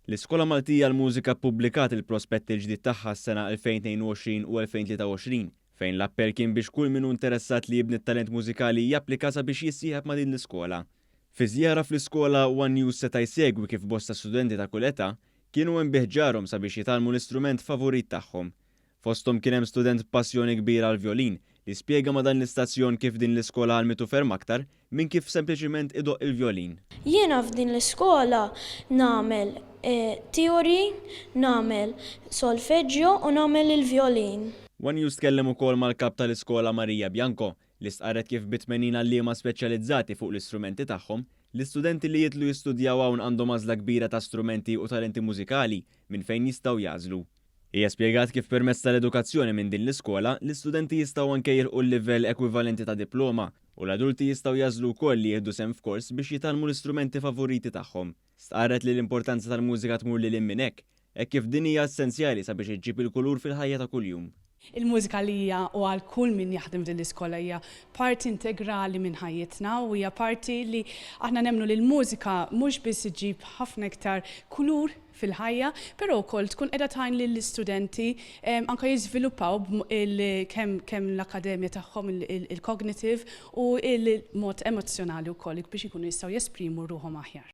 L-Iskola Maltija l-Mużika ppubblikat il-prospett il-ġdid tagħha s-sena 2022 u 2023 fejn l-appell kien biex kull min interessat li jibni t-talent mużikali japplika sabiex jissieħeb ma' din l-iskola. Fi żjara fl-iskola One News seta' jsegwi kif bosta studenti ta' kull età kienu imbiħġarhom sabiex jitalmu l-istrument favorit tagħhom. Fosthom kien hemm student b'passjoni kbira għal violin li spjega ma' dan l-istazzjon kif din l-iskola għalmitu ferm aktar minn kif sempliċiment idoq il-violin. Jiena f'din l-iskola nagħmel teori, nagħmel solfeggio u nagħmel il-violin. One News tkellem ukoll mal-kap tal-iskola Marija Bianco li stqarret kif bit-80 għalliema speċjalizzati fuq l-istrumenti tagħhom l-istudenti li jitlu jistudjaw hawn għandhom għażla kbira ta' strumenti u talenti mużikali minn fejn jistgħu jażlu. Hija spjegat kif permezz tal-edukazzjoni minn din l-iskola l-istudenti jistgħu anke jilqu l-livell ekwivalenti ta' diploma u l-adulti jistgħu jażlu wkoll li jieħdu sehem f'kors biex jitalmu l-istrumenti favoriti tagħhom. Stqarret li l-importanza tal-mużika tmur lil minn hekk kif din hija essenzjali sabiex iġġib il-kulur fil-ħajja ta' kuljum. Il-mużika li hija u għal kull min jaħdem din l-iskola hija parti integrali minn ħajjitna u hija parti li aħna nemmnu li l-mużika mhux biss iġib ħafna iktar kulur fil-ħajja, però wkoll tkun qiegħda tgħin lill-istudenti anke jiżviluppaw kemm l-akademja tagħhom il-cognitive u il-mod emozjonali wkoll biex ikunu jistgħu jesprimu ruhom aħjar.